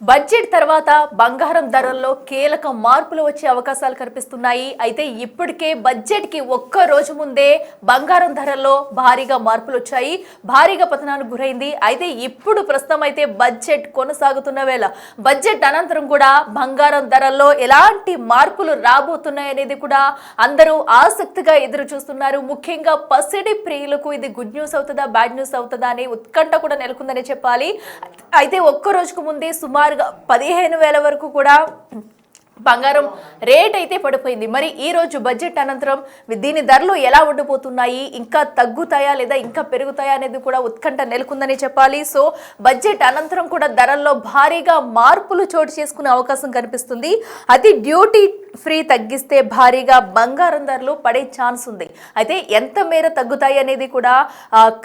Budget తర్వాత బంగారం ధరల్లో కీలక మార్పులు వచ్చే అవకాశాలు కనిపిస్తున్నాయి. అయితే ఇప్పటికే బడ్జెట్ కి ఒక్క రోజు ముందే బంగారం ధరల్లో భారీగా మార్పులు వచ్చాయి, భారీగా పతనానికి గురైంది. అయితే ఇప్పుడు ప్రస్తుతం అయితే బడ్జెట్ కొనసాగుతున్న వేళ బడ్జెట్ అనంతరం కూడా బంగారం ధరల్లో ఎలాంటి మార్పులు రాబోతున్నాయి అనేది కూడా అందరూ ఆసక్తిగా ఎదురు చూస్తున్నారు. ముఖ్యంగా పసిడి ప్రియులకు ఇది గుడ్ న్యూస్ అవుతుందా, బ్యాడ్ న్యూస్ అవుతుందా అనే ఉత్కంఠ కూడా నెలకొందని చెప్పాలి. అయితే ఒక్క రోజుకు ముందే సుమారుగా 15,000 వరకు కూడా బంగారం రేట్ అయితే పడిపోయింది. మరి ఈ రోజు బడ్జెట్ అనంతరం దీని ధరలు ఎలా ఉండబోతున్నాయి, ఇంకా తగ్గుతాయా లేదా ఇంకా పెరుగుతాయా అనేది కూడా ఉత్కంఠ నెలకొందని చెప్పాలి. సో బడ్జెట్ అనంతరం కూడా ధరల్లో భారీగా మార్పులు చోటు చేసుకునే అవకాశం కనిపిస్తుంది. అది డ్యూటీ ఫ్రీ తగ్గిస్తే భారీగా బంగారం ధరలు పడే ఛాన్స్ ఉంది. అయితే ఎంత మేర తగ్గుతాయి అనేది కూడా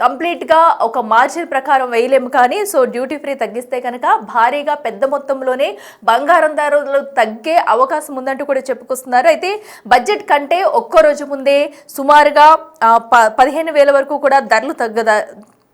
కంప్లీట్ గా ఒక మార్జిన్ ప్రకారం వేయలేము, కానీ సో డ్యూటీ ఫ్రీ తగ్గిస్తే కనుక భారీగా పెద్ద మొత్తంలోనే బంగారం ధరలు తగ్గే అవకాశం ఉందంటూ కూడా చెప్పుకొస్తున్నారు. అయితే బడ్జెట్ కంటే ఒక్క రోజు ముందే సుమారుగా 15,000 వరకు కూడా ధరలు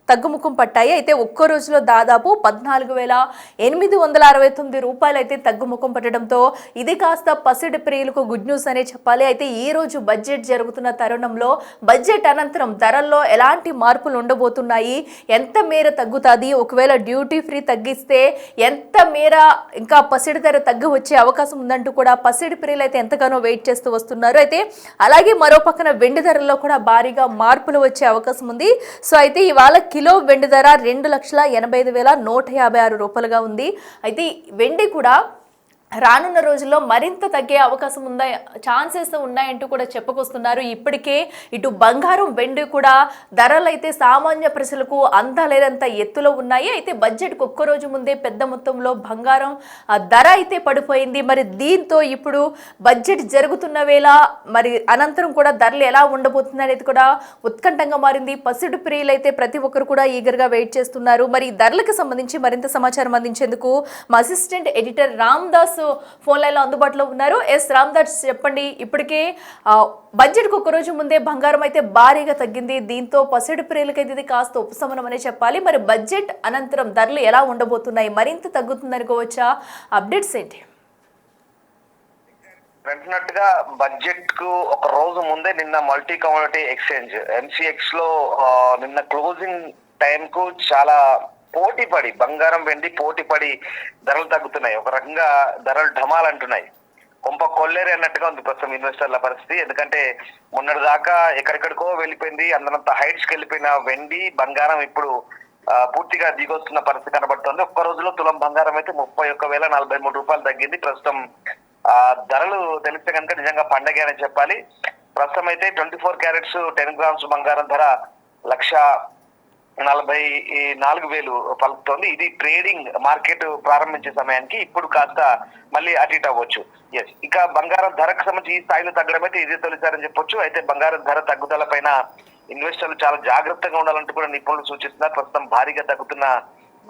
తగ్గుముఖం పట్టాయి. అయితే ఒక్కో రోజులో దాదాపు 14,869 రూపాయలు అయితే తగ్గుముఖం పట్టడంతో ఇది కాస్త పసిడి ప్రియులకు గుడ్ న్యూస్ అనే చెప్పాలి. అయితే ఈ రోజు బడ్జెట్ జరుగుతున్న తరుణంలో బడ్జెట్ అనంతరం ధరల్లో ఎలాంటి మార్పులు ఉండబోతున్నాయి, ఎంత మేర తగ్గుతుంది, ఒకవేళ డ్యూటీ ఫ్రీ తగ్గిస్తే ఎంత మేర ఇంకా పసిడి ధర తగ్గి వచ్చే అవకాశం ఉందంటూ కూడా పసిడి ప్రియులు అయితే ఎంతగానో వెయిట్ చేస్తూ వస్తున్నారు. అయితే అలాగే మరో పక్కన వెండి ధరల్లో కూడా భారీగా మార్పులు వచ్చే అవకాశం ఉంది. సో అయితే ఇవాళ కిలో వెండి ధర 2,85,156 రూపాయలుగా ఉంది. అయితే వెండి కూడా రానున్న రోజుల్లో మరింత తగ్గే అవకాశం ఉందా, ఛాన్సెస్ ఉన్నాయంటూ కూడా చెప్పుకొస్తున్నారు. ఇప్పటికే ఇటు బంగారం వెండి కూడా ధరలు అయితే సామాన్య ప్రజలకు అందలేనంత ఎత్తులో ఉన్నాయి. అయితే బడ్జెట్కి ఒక్క రోజు ముందే పెద్ద మొత్తంలో బంగారం ధర అయితే పడిపోయింది. మరి దీంతో ఇప్పుడు బడ్జెట్ జరుగుతున్న వేళ మరి అనంతరం కూడా ధరలు ఎలా ఉండబోతుంది అనేది కూడా ఉత్కంఠంగా మారింది. పసిడి ప్రియులు అయితే ప్రతి ఒక్కరు కూడా ఈగర్గా వెయిట్ చేస్తున్నారు. మరి ధరలకు సంబంధించి మరింత సమాచారం అందించేందుకు మా assistant editor Ram Das phone line లో అందుబాటులో ఉన్నారు. ఎస్ రామ్ దాస్, చెప్పండి. ఇప్పటికే బడ్జెట్ కు ఒక రోజు ముందే బంగారం అయితే భారీగా తగ్గింది. దీంతో పసిడి ప్రియులకైతే ఇది కాస్త ఉపశమనం అనే చెప్పాలి. మరి బడ్జెట్ అనంతరం ధరలు ఎలా ఉండబోతున్నాయి, మరింత తగ్గుతుంది అనుకోవచ్చా? అప్డేట్స్ ఏంటి? వెంటనట్టుగా బడ్జెట్ కు ఒక రోజు ముందే నిన్న మల్టీ కమోడిటీ ఎక్స్చేంజ్ MCX లో నిన్న క్లోజింగ్ టైం కు చాలా పోటీపడి బంగారం వెండి పోటీపడి ధరలు తగ్గుతున్నాయి. ఒక రకంగా ధరలు ఢమాల్ అంటున్నాయి. కొంప కొల్లేరు అన్నట్టుగా ఉంది ప్రస్తుతం ఇన్వెస్టర్ల పరిస్థితి. ఎందుకంటే మొన్నటి దాకా ఎక్కడెక్కడికో వెళ్ళిపోయింది, అందరంత హైట్స్ కి వెళ్ళిపోయిన వెండి బంగారం ఇప్పుడు పూర్తిగా దిగొస్తున్న పరిస్థితి కనబడుతుంది. ఒక్క రోజులో తులం బంగారం అయితే 31,043 రూపాయలు తగ్గింది. ప్రస్తుతం ధరలు తెలిస్తే కనుక నిజంగా పండగ అని చెప్పాలి. ప్రస్తుతం అయితే 24 క్యారెట్స్ 10 గ్రామ్స్ బంగారం ధర 1,44,000 పలుకుతోంది. ఇది ట్రేడింగ్ మార్కెట్ ప్రారంభించే సమయానికి ఇప్పుడు కాస్త మళ్ళీ అటు ఇటు అవ్వచ్చు. ఎస్, ఇక బంగారం ధరకు సంబంధించి ఈ స్థాయిలో తగ్గడం అయితే ఇదే తొలిసారని చెప్పొచ్చు. అయితే బంగారం ధర తగ్గుదల పైన ఇన్వెస్టర్లు చాలా జాగ్రత్తగా ఉండాలంటూ కూడా నిపుణులు సూచిస్తున్నారు. ప్రస్తుతం భారీగా తగ్గుతున్న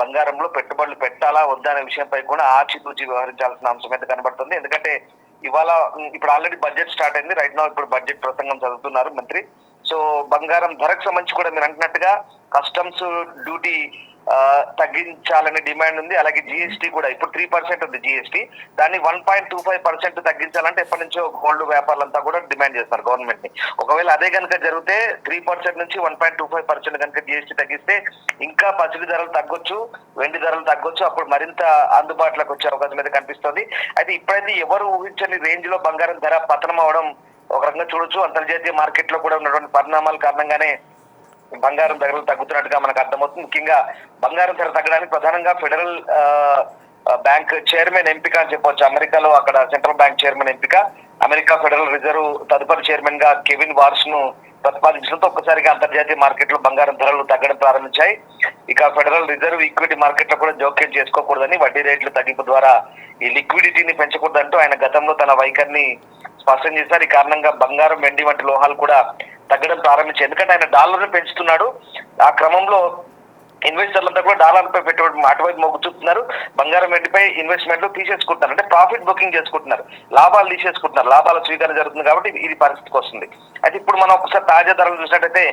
బంగారంలో పెట్టుబడులు పెట్టాలా వద్దా అనే విషయంపై కూడా ఆచితూచి వ్యవహరించాల్సిన అంశం అయితే కనబడుతుంది. ఎందుకంటే ఇవాళ ఇప్పుడు ఆల్రెడీ బడ్జెట్ స్టార్ట్ అయింది. రైట్ నౌ ఇప్పుడు బడ్జెట్ ప్రసంగం చదువుతున్నారు మంత్రి. సో బంగారం ధరకు సంబంధించి కూడా మీరు అంటున్నట్టుగా కస్టమ్స్ డ్యూటీ తగ్గించాలనే డిమాండ్ ఉంది. అలాగే GST కూడా ఇప్పుడు 3% ఉంది GST. దాన్ని 1.25% తగ్గించాలంటే ఎప్పటి నుంచో గోల్డ్ వ్యాపారులంతా కూడా డిమాండ్ చేస్తారు గవర్నమెంట్ ని. ఒకవేళ అదే కనుక జరిగితే 3% నుంచి 1.25% కనుక GST తగ్గిస్తే ఇంకా పసిడి ధరలు తగ్గొచ్చు, వెండి ధరలు తగ్గొచ్చు. అప్పుడు మరింత అందుబాటులోకి వచ్చే అవకాశం అయితే కనిపిస్తుంది. అయితే ఇప్పుడైతే ఎవరు ఊహించని రేంజ్ లో బంగారం ధర పతనం అవడం ఒక రకంగా చూడొచ్చు. అంతర్జాతీయ మార్కెట్ లో కూడా ఉన్నటువంటి పరిణామాల కారణంగానే బంగారం ధరలు తగ్గుతున్నట్టుగా మనకు అర్థమవుతుంది. ముఖ్యంగా బంగారం ధర తగ్గడానికి ప్రధానంగా ఫెడరల్ బ్యాంక్ చైర్మన్ ఎంపిక అని చెప్పవచ్చు. అమెరికాలో అక్కడ సెంట్రల్ బ్యాంక్ చైర్మన్ ఎంపిక, అమెరికా ఫెడరల్ రిజర్వ్ తదుపరి చైర్మన్ గా కెవిన్ వార్స్ ను ప్రతిపాదించడంతో ఒక్కసారిగా అంతర్జాతీయ మార్కెట్ లో బంగారం ధరలు తగ్గడం ప్రారంభించాయి. ఇక ఫెడరల్ రిజర్వ్ ఈక్విటీ మార్కెట్ లో కూడా జోక్యం చేసుకోకూడదని, వడ్డీ రేట్ల తగ్గింపు ద్వారా ఈ లిక్విడిటీని పెంచకూడదంటూ ఆయన గతంలో తన వైఖరిని స్పష్టం చేశారు. ఈ కారణంగా బంగారం వెండి వంటి లోహాలు కూడా తగ్గడం ప్రారంభించాయి. ఎందుకంటే ఆయన డాలర్ను పెంచుతున్నాడు. ఆ క్రమంలో ఇన్వెస్టర్లంతా కూడా డాలర్పై పెట్టుబడి అటువైపు మొగ్గు చూపుతున్నారు. బంగారం వెండిపై ఇన్వెస్ట్మెంట్లు తీసేసుకుంటున్నారు, అంటే ప్రాఫిట్ బుకింగ్ చేసుకుంటున్నారు, లాభాలు తీసేసుకుంటున్నారు. లాభాల స్వీకరణ జరుగుతుంది కాబట్టి ఇది పరిస్థితికి వస్తుంది. అయితే ఇప్పుడు మనం ఒకసారి తాజా ధరలు చూసినట్టయితే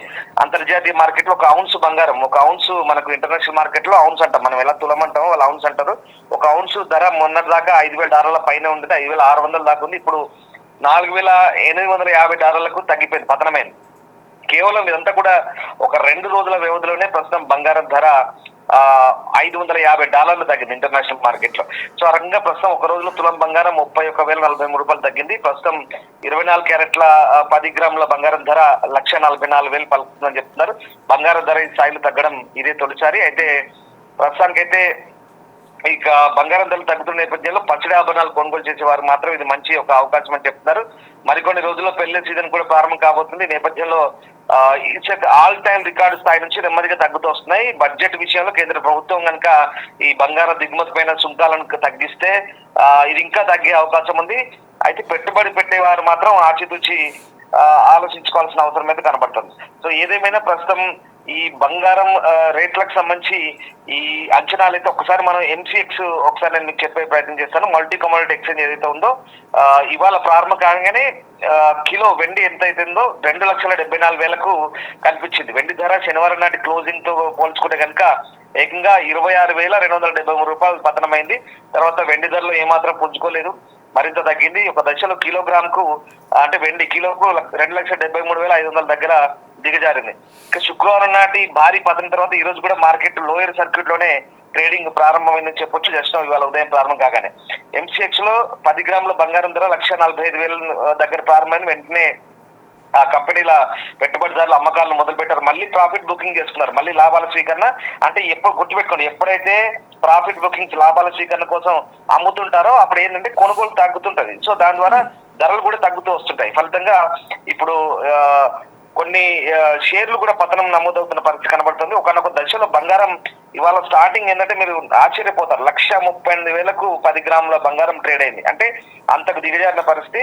అంతర్జాతీయ మార్కెట్ లో ఒక ఔన్స్ బంగారం, ఒక ఔన్స్ మనకు ఇంటర్నేషనల్ మార్కెట్ లో ఔన్స్ అంటాం, మనం ఎలా తులమంటామో వాళ్ళు ఔన్స్ అంటారు. ఒక ఔన్స్ ధర మొన్నటి దాకా $5,000 పైన ఉండేది, 5,600 దాకా ఉంది. ఇప్పుడు $4,850 తగ్గిపోయింది, పతనమైంది. కేవలం ఇదంతా కూడా ఒక 2 రోజుల వ్యవధిలోనే ప్రస్తుతం బంగారం ధర $550 తగ్గింది ఇంటర్నేషనల్ మార్కెట్ లో. సో ఆ రకంగా ప్రస్తుతం ఒక రోజులో తులం బంగారం $31,043 తగ్గింది. ప్రస్తుతం 24 క్యారెట్ల 10 గ్రాముల బంగారం ధర 1,44,000 పలుకుతుందని చెప్తున్నారు. బంగారం ధర ఈ స్థాయిలో తగ్గడం ఇదే తొలిసారి. అయితే ప్రస్తుతానికైతే ఇక బంగారం ధరలు తగ్గుతున్న నేపథ్యంలో పచ్చడి ఆభరణాలు కొనుగోలు చేసే వారు మాత్రం ఇది మంచి ఒక అవకాశం అని చెప్తున్నారు. మరికొన్ని రోజుల్లో పెళ్లి సీజన్ కూడా ప్రారంభం కాబోతుంది. నేపథ్యంలో ఆల్ టైమ్ రికార్డు స్థాయి నుంచి నెమ్మదిగా తగ్గుతూ వస్తున్నాయి. బడ్జెట్ విషయంలో కేంద్ర ప్రభుత్వం కనుక ఈ బంగారం దిగుమతి పైన సుంకాలను తగ్గిస్తే ఇది ఇంకా తగ్గే అవకాశం ఉంది. అయితే పెట్టుబడి పెట్టేవారు మాత్రం ఆచితూచి ఆలోచించుకోవాల్సిన అవసరం అయితే కనబడుతుంది. సో ఏదేమైనా ప్రస్తుతం ఈ బంగారం రేట్లకు సంబంధించి ఈ అంచనాలు అయితే ఒకసారి మనం MCX ఒకసారి నేను మీకు చెప్పే ప్రయత్నం చేస్తాను. మల్టీ కమోడిటీ ఎక్స్చేంజ్ ఏదైతే ఉందో ఇవాళ ప్రారంభం కాగానే కిలో వెండి ఎంత అయితుందో 2,74,000 కనిపించింది. వెండి ధర శనివారం నాటి క్లోజింగ్ తో పోల్చుకుంటే కనుక ఏకంగా $26,273 పతనమైంది. తర్వాత వెండి ధరలో ఏమాత్రం పుంజుకోలేదు, మరింత తగ్గింది. ఒక దశలో కిలోగ్రామ్ కు అంటే వెండి కిలోకు 2,73,500 దగ్గర దిగజారింది. ఇక శుక్రవారం నాటి భారీ పతనం తర్వాత ఈ రోజు కూడా మార్కెట్ లోయర్ సర్క్యూట్ లోనే ట్రేడింగ్ ప్రారంభమైందని చెప్పొచ్చు. జస్ట్ ఇవాళ ఉదయం ప్రారంభం కాగానే MCX లో 10 గ్రాముల బంగారం ధర 1,45,000 దగ్గర ప్రారంభమైంది. వెంటనే ఆ కంపెనీల పెట్టుబడిదారులు అమ్మకాలను మొదలు పెట్టారు, మళ్ళీ ప్రాఫిట్ బుకింగ్ చేసుకున్నారు, మళ్ళీ లాభాల స్వీకరణ. అంటే ఎప్పుడు గుర్తుపెట్టుకోండి, ఎప్పుడైతే ప్రాఫిట్ బుకింగ్స్ లాభాల స్వీకరణ కోసం అమ్ముతుంటారో అప్పుడు ఏంటంటే కొనుగోలు తగ్గుతుంటది. సో దాని ద్వారా ధరలు కూడా తగ్గుతూ వస్తుంటాయి. ఫలితంగా ఇప్పుడు కొన్ని షేర్లు కూడా పతనం నమోదవుతున్న పరిస్థితి కనబడుతుంది. ఒకనొక దశలో బంగారం ఇవాళ స్టార్టింగ్ ఏంటంటే మీరు ఆశ్చర్యపోతారు, 1,38,000కు 10 గ్రాముల బంగారం ట్రేడ్ అయింది. అంటే అంతకు దిగజారిన పరిస్థితి.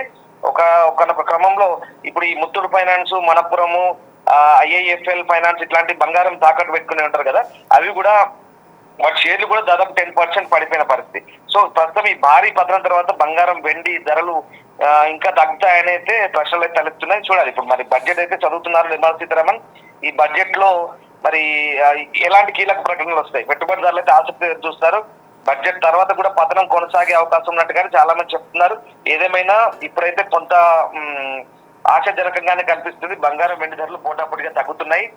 ఒకనొక క్రమంలో ఇప్పుడు ఈ ముత్తూట్ ఫైనాన్స్, మనపురము, IIFL ఫైనాన్స్ ఇట్లాంటి బంగారం తాకట్టు పెట్టుకుని ఉంటారు కదా, అవి కూడా వాటి షేర్లు కూడా దాదాపు 10% పడిపోయిన పరిస్థితి. సో ప్రస్తుతం ఈ భారీ పతనం తర్వాత బంగారం వెండి ధరలు ఇంకా తగ్గుతాయని అయితే ప్రశ్నలు అయితే తలెత్తున్నాయి. చూడాలి ఇప్పుడు మరి బడ్జెట్ అయితే చదువుతున్నారు నిర్మలా సీతారామన్. ఈ బడ్జెట్ లో మరి ఎలాంటి కీలక ప్రకటనలు వస్తాయి, పెట్టుబడిదారులు అయితే ఆసక్తి చూస్తారు. బడ్జెట్ తర్వాత కూడా పతనం కొనసాగే అవకాశం ఉన్నట్టుగానే చాలా మంది చెప్తున్నారు. ఏదేమైనా ఇప్పుడైతే కొంత ఆశాజనకంగానే కనిపిస్తుంది. బంగారం వెండి ధరలు పోటాపోటీగా తగ్గుతున్నాయి.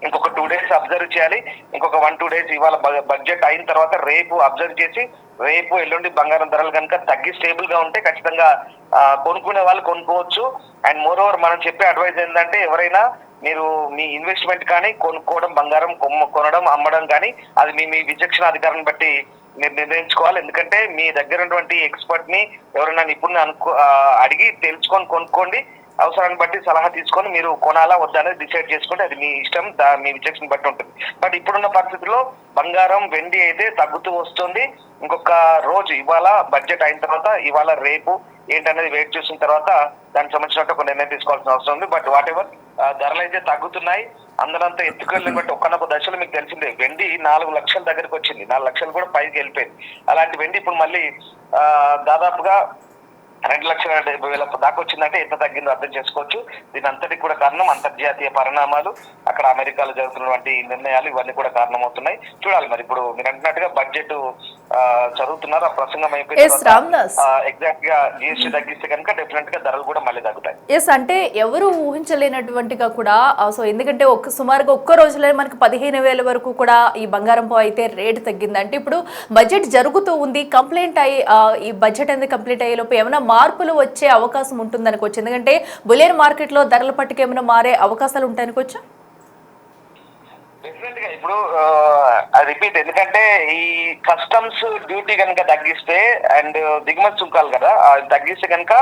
ఇంకొక 2 days అబ్జర్వ్ చేయాలి. ఇంకొక 1-2 days ఇవాళ బడ్జెట్ అయిన తర్వాత రేపు అబ్జర్వ్ చేసి రేపు ఎల్లుండి బంగారం ధరలు కనుక తగ్గి స్టేబుల్ గా ఉంటే ఖచ్చితంగా కొనుక్కునే వాళ్ళు కొనుక్కోవచ్చు. అండ్ మోర్ ఓవర్ మనం చెప్పే అడ్వైజ్ ఏంటంటే ఎవరైనా మీరు మీ ఇన్వెస్ట్మెంట్ కానీ కొనుక్కోవడం, బంగారం కొనడం అమ్మడం కానీ అది మీ విచక్షణ అధికారాన్ని బట్టి మీరు నిర్ణయించుకోవాలి. ఎందుకంటే మీ దగ్గర ఉన్నటువంటి ఎక్స్పర్ట్ ని ఎవరైనా నిపుణుని అడిగి తెలుసుకొని కొనుక్కోండి. అవసరాన్ని బట్టి సలహా తీసుకొని మీరు కొనాలా వద్దా అనేది డిసైడ్ చేసుకుంటే అది మీ ఇష్టం, మీ విచక్షణ బట్టి ఉంటుంది. బట్ ఇప్పుడున్న పరిస్థితుల్లో బంగారం వెండి అయితే తగ్గుతూ వస్తుంది. ఇంకొక రోజు ఇవాళ బడ్జెట్ అయిన తర్వాత ఇవాళ రేపు ఏంటనేది వెయిట్ చేసిన తర్వాత దానికి సంబంధించినట్టు ఒక నిర్ణయం తీసుకోవాల్సిన అవసరం ఉంది. బట్ వాట్ ఎవర్ ధరలు అయితే తగ్గుతున్నాయి. అందరంతా ఎత్తుకెళ్ళి బట్టి ఒక్కనొక దశలో మీకు తెలిసిందే వెండి 4 లక్షల దగ్గరకు వచ్చింది, 4 లక్షలు కూడా పైకి వెళ్ళిపోయింది. అలాంటి వెండి ఇప్పుడు మళ్ళీ దాదాపుగా 2,70,000 దాకా వచ్చిందంటే ఎంత తగ్గిందో అర్థం చేసుకోవచ్చు. దీని అంతటికి కూడా కారణం అంతర్జాతీయ పరిణామాలు, అక్కడ అమెరికాలో జరుగుతున్నటువంటి నిర్ణయాలు, ఇవన్నీ కూడా కారణమవుతున్నాయి. చూడాలి మరి ఇప్పుడు మీరు అంటున్నట్టుగా బడ్జెట్ చదువుతున్నారు, ఆ ప్రసంగం అయిపోయింది ఎగ్జాక్ట్ గా GST తగ్గిస్తే కనుక డెఫినెట్ గా ధరలు కూడా మళ్ళీ తగ్గుతాయి. ఎస్, అంటే ఎవరు ఊహించలేనటువంటిగా కూడా సో ఎందుకంటే సుమారుగా ఒక్క రోజులో మనకి 15,000 వరకు కూడా ఈ బంగారం అయితే రేటు తగ్గింది. అంటే ఇప్పుడు బడ్జెట్ జరుగుతూ ఉంది, కంప్లైంట్ అయ్యి ఈ బడ్జెట్ అనేది కంప్లీట్ అయ్యే లోపు ఏమైనా మార్పులు వచ్చే అవకాశం ఉంటుందనుకోవచ్చు. ఎందుకంటే బులియన్ మార్కెట్ లో ధరల పట్టిక ఏమైనా మారే అవకాశాలు ఉంటాయనుకోవచ్చు. డెఫినెట్ గా ఇప్పుడు రిపీట్, ఎందుకంటే ఈ కస్టమ్స్ డ్యూటీ కనుక తగ్గిస్తే అండ్ దిగుమతి సుంకాలు కదా తగ్గిస్తే కనుక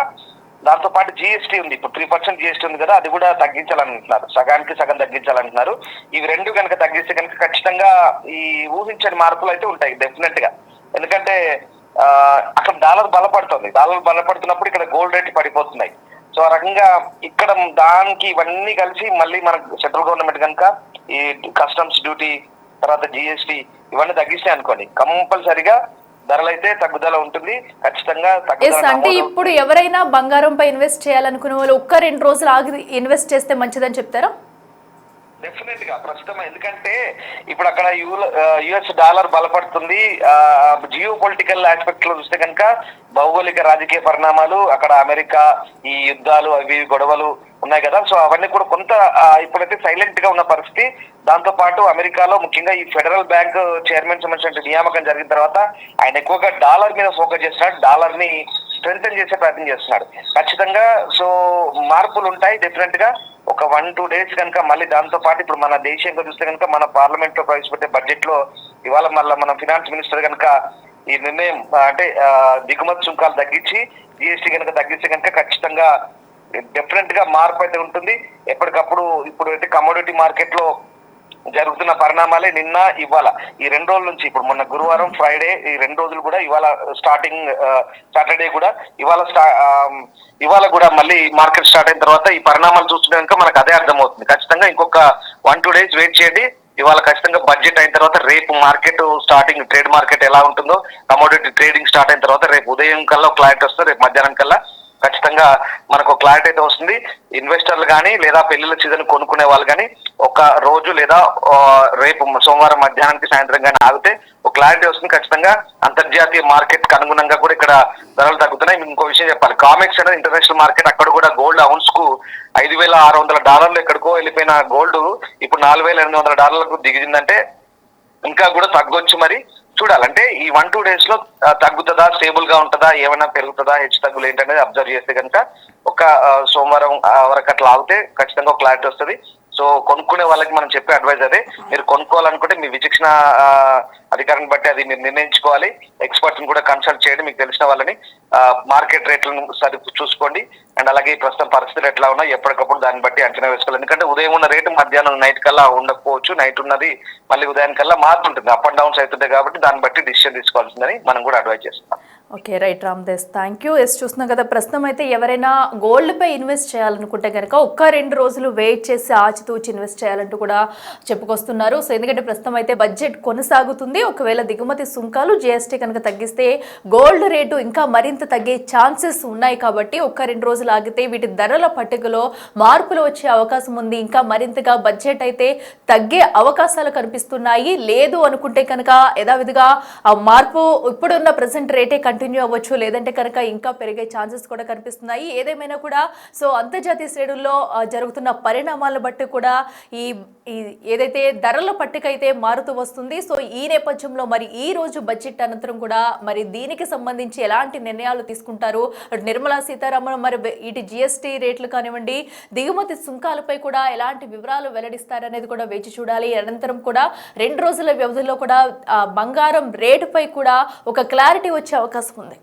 దాంతో పాటు GST ఉంది, ఇప్పుడు 3% GST ఉంది కదా, అది కూడా తగ్గించాలంటున్నారు, సగానికి సగం తగ్గించాలంటున్నారు. ఇవి రెండు కనుక తగ్గిస్తే కనుక ఖచ్చితంగా ఈ ఊహించని మార్పులు అయితే ఉంటాయి డెఫినెట్ గా. ఎందుకంటే అక్కడ డాలర్ బలపడుతున్నప్పుడు ఇక్కడ గోల్డ్ రేట్ పడిపోతున్నాయి. సో ఆ రకంగా ఇక్కడ దానికి ఇవన్నీ కలిసి మళ్ళీ మనకు సెంట్రల్ గవర్నమెంట్ కనుక ఈ కస్టమ్స్ డ్యూటీ తర్వాత జిఎస్టీ ఇవన్నీ తగ్గిస్తాయి అనుకోండి, కంపల్సరిగా ధరలు అయితే తగ్గుదల ఉంటుంది, ఖచ్చితంగా తగ్గుదల అంటే నమోదు. ఇప్పుడు ఎవరైనా బంగారంపై ఇన్వెస్ట్ చేయాలనుకునే వాళ్ళు 1-2 రోజులు ఆగి ఇన్వెస్ట్ చేస్తే మంచిదని చెప్తారా? డెఫినెట్ గా ప్రస్తుతం, ఎందుకంటే ఇప్పుడు అక్కడ యుఎస్ డాలర్ బలపడుతుంది. జియో పొలిటికల్ ఆస్పెక్ట్ లో చూస్తే కనుక భౌగోళిక రాజకీయ పరిణామాలు, అక్కడ అమెరికా ఈ యుద్ధాలు అవి గొడవలు ఉన్నాయి కదా, సో అవన్నీ కూడా కొంత ఇప్పుడైతే సైలెంట్ గా ఉన్న పరిస్థితి. దాంతో పాటు అమెరికాలో ముఖ్యంగా ఈ ఫెడరల్ బ్యాంక్ చైర్మన్ సంబంధించిన నియామకం జరిగిన తర్వాత ఆయన ఎక్కువగా డాలర్ మీద ఫోకస్ చేస్తున్నాడు, డాలర్ ని స్ట్రెంథెన్ చేసే ప్రయత్నం చేస్తున్నాడు. ఖచ్చితంగా సో మార్పులు ఉంటాయి డెఫినెట్ గా. ఒక 1-2 డేస్ కనుక మళ్ళీ దాంతో పాటు ఇప్పుడు మన దేశంగా చూస్తే కనుక మన పార్లమెంట్ లో ప్రవేశపెట్టే బడ్జెట్ లో ఇవాళ మళ్ళీ మన ఫినాన్స్ మినిస్టర్ కనుక ఈ నిర్ణయం అంటే దిగుమతి సుంకాలు తగ్గించి జిఎస్టీ కనుక తగ్గిస్తే కనుక ఖచ్చితంగా డెఫినెట్ గా మార్పు అయితే ఉంటుంది. ఎప్పటికప్పుడు ఇప్పుడు అయితే కమోడిటీ మార్కెట్ లో జరుగుతున్న పరిణామాలే నిన్న ఇవాళ ఈ 2 రోజుల నుంచి, ఇప్పుడు మొన్న గురువారం ఫ్రైడే ఈ 2 రోజులు కూడా, ఇవాళ స్టార్టింగ్ సాటర్డే కూడా, ఇవాళ కూడా మళ్ళీ మార్కెట్ స్టార్ట్ అయిన తర్వాత ఈ పరిణామాలు చూస్తుంటే మనకు అదే అర్థమవుతుంది. ఖచ్చితంగా ఇంకొక 1-2 డేస్ వెయిట్ చేయండి. ఇవాళ ఖచ్చితంగా బడ్జెట్ అయిన తర్వాత రేపు మార్కెట్ స్టార్టింగ్ ట్రేడ్ మార్కెట్ ఎలా ఉంటుందో, కమోడిటీ ట్రేడింగ్ స్టార్ట్ అయిన తర్వాత రేపు ఉదయం కల్లా క్లారిటీ వస్తుంది, రేపు మధ్యాహ్నం కల్లా ఖచ్చితంగా మనకు క్లారిటీ అయితే వస్తుంది. ఇన్వెస్టర్లు కానీ లేదా పెళ్లిళ్ళ సీజన్ కొనుక్కునే వాళ్ళు కానీ ఒక రోజు లేదా రేపు సోమవారం మధ్యాహ్నానికి సాయంత్రం కానీ ఆగితే ఒక క్లారిటీ వస్తుంది. ఖచ్చితంగా అంతర్జాతీయ మార్కెట్ కి అనుగుణంగా కూడా ఇక్కడ ధరలు తగ్గుతున్నాయి. ఇంకో విషయం చెప్పాలి, కామెక్స్ అనేది ఇంటర్నేషనల్ మార్కెట్, అక్కడ కూడా గోల్డ్ ఔన్స్ కు $5,600 ఎక్కడికో వెళ్ళిపోయిన గోల్డ్ ఇప్పుడు $4,800 దిగిందంటే ఇంకా కూడా తగ్గొచ్చు. మరి చూడాలంటే ఈ 1-2 డేస్ లో తగ్గుతుందా, స్టేబుల్ గా ఉంటుందా, ఏమైనా పెరుగుతుందా, హెచ్చు తగ్గులు ఏంటనేది అబ్జర్వ్ చేస్తే కనుక ఒక సోమవారం వరకు అట్లా ఆగితే ఖచ్చితంగా ఒక క్లారిటీ వస్తుంది. సో కొనుక్కునే వాళ్ళకి మనం చెప్పే అడ్వైజ్ అదే, మీరు కొనుక్కోవాలనుకుంటే మీ విచక్షణ అధికారాన్ని బట్టి అది మీరు నిర్ణయించుకోవాలి. ఎక్స్పర్ట్ని కూడా కన్సల్ట్ చేయండి, మీకు తెలిసిన వాళ్ళని. మార్కెట్ రేట్లను సరి చూసుకోండి. అండ్ అలాగే ప్రస్తుతం పరిస్థితులు ఎట్లా ఉన్నాయి ఎప్పటికప్పుడు దాన్ని బట్టి అంచనా వేసుకోవాలి. ఎందుకంటే ఉదయం ఉన్న రేటు మధ్యాహ్నం నైట్ కల్లా ఉండకపోవచ్చు, నైట్ ఉన్నది మళ్ళీ ఉదయానికల్లా మారుతుంటుంది, అప్ అండ్ డౌన్స్ అవుతుంటాయి. కాబట్టి దాన్ని బట్టి డిసిషన్ తీసుకోవాల్సిందని మనం కూడా అడ్వైజ్ చేస్తున్నాం. Okay, right Ramdas, thank you. చూస్తున్నాం కదా, ప్రస్తుతం అయితే ఎవరైనా గోల్డ్పై ఇన్వెస్ట్ చేయాలనుకుంటే కనుక 1-2 రోజులు వెయిట్ చేసి ఆచితూచి ఇన్వెస్ట్ చేయాలంటూ కూడా చెప్పుకొస్తున్నారు. సో ఎందుకంటే ప్రస్తుతం అయితే బడ్జెట్ కొనసాగుతుంది. ఒకవేళ దిగుమతి సుంకాలు జిఎస్టీ కనుక తగ్గిస్తే గోల్డ్ రేటు ఇంకా మరింత తగ్గే ఛాన్సెస్ ఉన్నాయి. కాబట్టి 1-2 రోజులు ఆగితే వీటి ధరల పట్టికలో మార్పులు వచ్చే అవకాశం ఉంది. ఇంకా మరింతగా బడ్జెట్ అయితే తగ్గే అవకాశాలు కనిపిస్తున్నాయి. లేదు అనుకుంటే కనుక యథావిధిగా ఆ మార్పు ఇప్పుడున్న ప్రజెంట్ రేటే కంటిన్యూ అవ్వచ్చు, లేదంటే కనుక ఇంకా పెరిగే ఛాన్సెస్ కూడా కనిపిస్తున్నాయి. ఏదేమైనా కూడా సో అంతర్జాతీయ శ్రేణుల్లో జరుగుతున్న పరిణామాలను బట్టి కూడా ఈ ఏదైతే ధరల పట్టిక అయితే మారుతూ వస్తుంది. సో ఈ నేపథ్యంలో మరి ఈ రోజు బడ్జెట్ అనంతరం కూడా మరి దీనికి సంబంధించి ఎలాంటి నిర్ణయాలు తీసుకుంటారు, నిర్మలా సీతారామన్ మరి ఇటు జిఎస్టీ రేట్లు కానివ్వండి, దిగుమతి సుంకాలపై కూడా ఎలాంటి వివరాలు వెల్లడిస్తారనేది కూడా వేచి చూడాలి. అనంతరం కూడా 2 రోజుల వ్యవధిలో కూడా బంగారం రేటుపై కూడా ఒక క్లారిటీ వచ్చే అవకాశం ఉంది.